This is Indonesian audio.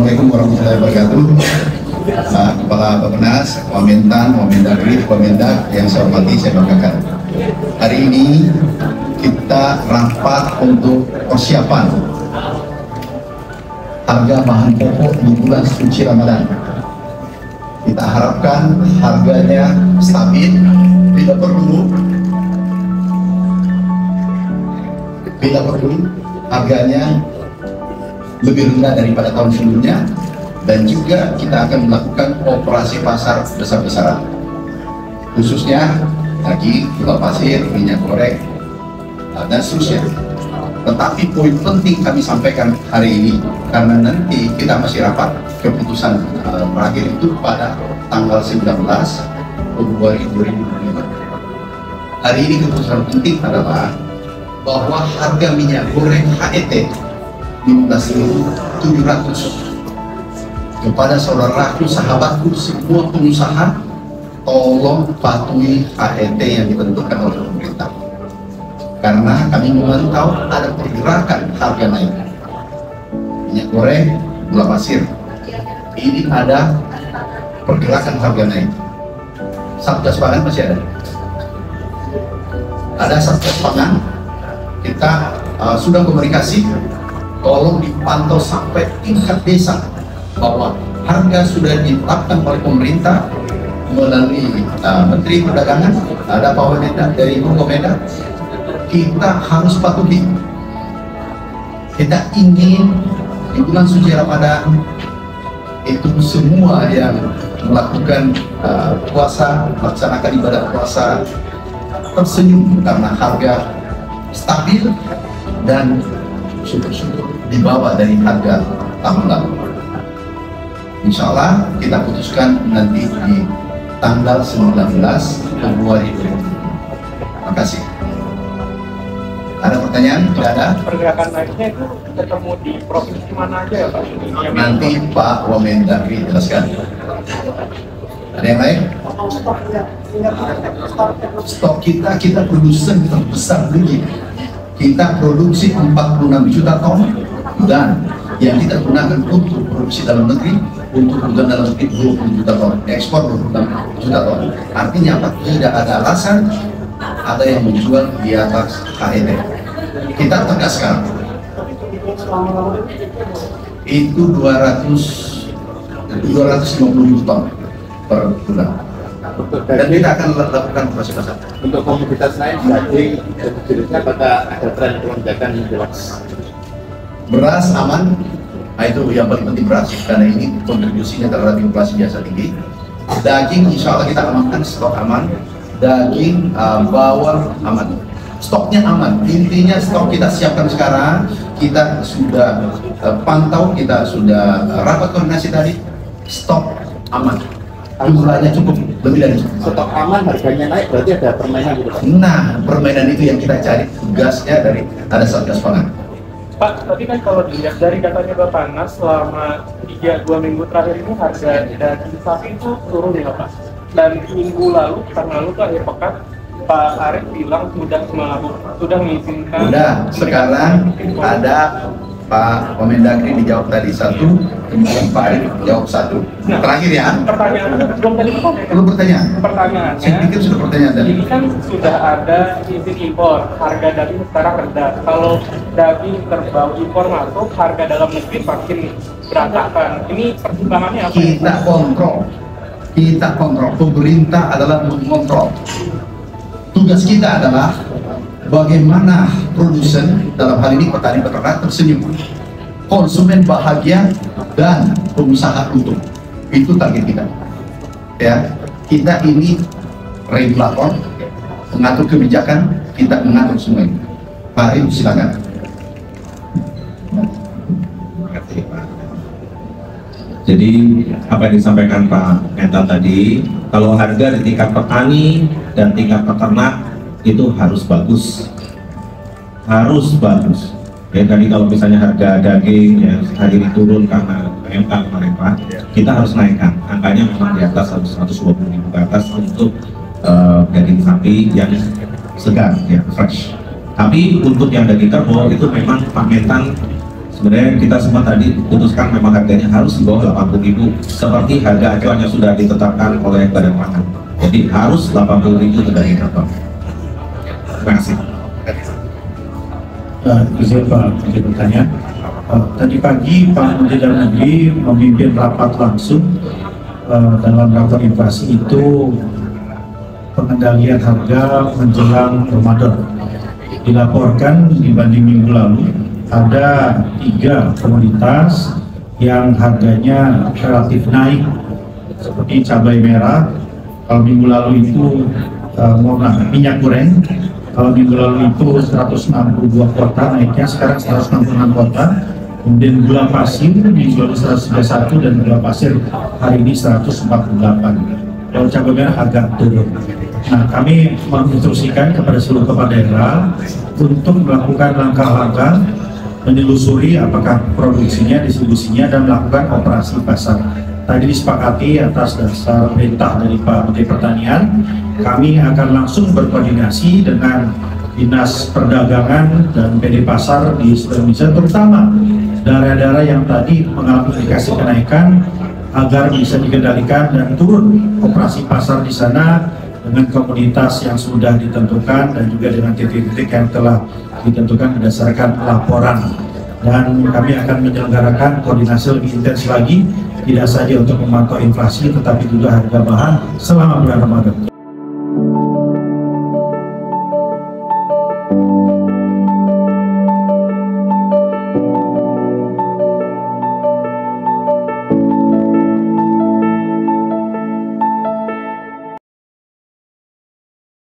Assalamualaikum warahmatullahi wabarakatuh. Kepala Bappenas, Wamentan, Wamendagri, Wamendak yang saya hormati, saya banggakan. Hari ini kita rapat untuk persiapan harga bahan pokok di bulan suci Ramadan. Kita harapkan harganya stabil, bila perlu harganya lebih rendah daripada tahun sebelumnya, dan juga kita akan melakukan operasi pasar besar-besaran, khususnya daging, gula pasir, minyak goreng, dan seterusnya. Tetapi poin penting kami sampaikan hari ini, karena nanti kita masih rapat keputusan terakhir itu pada tanggal 19 Februari 2025. Hari ini keputusan penting adalah bahwa harga minyak goreng HET 15.700 kepada saudaraku, sahabatku, semua pengusaha, tolong patuhi HET yang ditentukan oleh pemerintah, karena kami memantau ada pergerakan harga naik minyak goreng, gula pasir, ini ada pergerakan harga naik. Satgas Pangan masih ada Satgas Pangan, kita sudah komunikasi, tolong dipantau sampai tingkat desa bahwa harga sudah ditetapkan oleh pemerintah melalui Menteri Perdagangan, ada Pak Wamendak dari Mendak. Kita harus patuhi. Kita ingin di bulan suci Ramadan itu semua yang melakukan puasa, melaksanakan ibadah puasa tersenyum karena harga stabil dan syukur-syukur di bawah dari harga tahun lalu. Insya Allah kita putuskan nanti di tanggal 19 Februari 2020. Terima kasih. Ada pertanyaan? Tidak ada? Pergerakan naiknya itu ketemu di provinsi mana aja ya Pak? Nanti Pak Wamendagri jelaskan. Ada yang lain? Stok kita produsen terbesar dunia. Kita produksi 46 juta ton, dan yang kita gunakan untuk produksi dalam negeri, untuk kebutuhan dalam negeri 20 juta ton, ekspor 26 juta ton. Artinya apa? Tidak ada alasan ada yang menjual di atas HET. Kita tegaskan itu 250 ton per bulan, dan kita akan lakukan operasi pasar. Untuk komoditas lain, daging, jenisnya apakah ada tren lonjakan yang jelas? Beras aman, nah itu yang paling penting, beras, karena ini kontribusinya terhadap inflasi biasa tinggi. Daging insya Allah kita amankan, stok aman. Daging, bawang aman, stoknya aman. Intinya stok kita siapkan sekarang, kita sudah pantau, kita sudah rapat koordinasi tadi, stok aman, jumlahnya cukup, lebih dari cukup. Stok aman, harganya naik, berarti ada permainan gitu Pak? Nah, permainan itu yang kita cari, tugasnya dari ada Satgas Pangan. Pak, tapi kan kalau dilihat dari datanya Bappenas selama 2 minggu terakhir ini harga daging sapi itu turun ya Pak. Dan minggu lalu, pekan lalu tuh akhir pekan, Pak Arief bilang sudah mengizinkan. Udah, sekarang ada Pak Wamendagri dijawab tadi satu, kemudian Pak Arief jawab satu. Terakhir ya. Pertanyaan belum tadi Pak? Perlu pertanyaan? Pertanyaannya, Saya pikir sudah pertanyaan tadi. ini kan sudah ada izin impor, harga daging sekarang rendah. Kalau daging terbau impor masuk, harga dalam negeri makin berantakan. Ini pertimbangannya apa? Kita kontrol, pemerintah adalah mengontrol. Tugas kita adalah bagaimana produsen, dalam hal ini petani peternak, tersenyum, konsumen bahagia, dan pengusaha untung. Itu target kita. Ya, kita ini regulator, mengatur kebijakan, kita mengatur semua ini. Pak Arief, silakan. Jadi apa yang disampaikan Pak Mentan tadi, kalau harga di tingkat petani dan tingkat peternak itu harus bagus, Ya tadi kalau misalnya harga daging ya hari ini turun karena PMK kemarin Pak, kita harus naikkan angkanya memang di atas 120.000 ke atas untuk daging sapi yang segar, ya fresh. Tapi untuk yang daging kerbau itu memang Pak Mentan sebenarnya kita semua tadi putuskan memang harganya harus di bawah 80.000 seperti harga acuan yang sudah ditetapkan oleh Badan Pangan. Jadi harus 80.000 dari Bapak. Terima kasih. Izin Pak Menteri bertanya. Tadi pagi Pak Menteri Dalam Negeri memimpin rapat langsung. Dalam rapat inflasi itu pengendalian harga menjelang Ramadan. Dilaporkan dibanding minggu lalu ada 3 komoditas yang harganya relatif naik, seperti cabai merah. Kalau minggu lalu itu minyak goreng, kalau minggu lalu itu 162 kota naiknya, sekarang 166 kota. Kemudian gula pasir minggu lalu 131 dan gula pasir hari ini 148. Kalau cabai merah agak turun. Nah, kami menginstruksikan kepada seluruh kepala daerah untuk melakukan langkah-langkah menelusuri apakah produksinya, distribusinya, dan melakukan operasi pasar. Tadi disepakati atas dasar perintah dari Pak Menteri Pertanian, kami akan langsung berkoordinasi dengan Dinas Perdagangan dan PD Pasar di seluruh Indonesia, terutama daerah-daerah yang tadi mengalami indikasi kenaikan, agar bisa dikendalikan dan turun operasi pasar di sana dengan komoditas yang sudah ditentukan dan juga dengan titik-titik yang telah ditentukan berdasarkan laporan. Dan kami akan menyelenggarakan koordinasi lebih intens lagi, tidak saja untuk memantau inflasi tetapi juga harga bahan selama bulan Ramadan.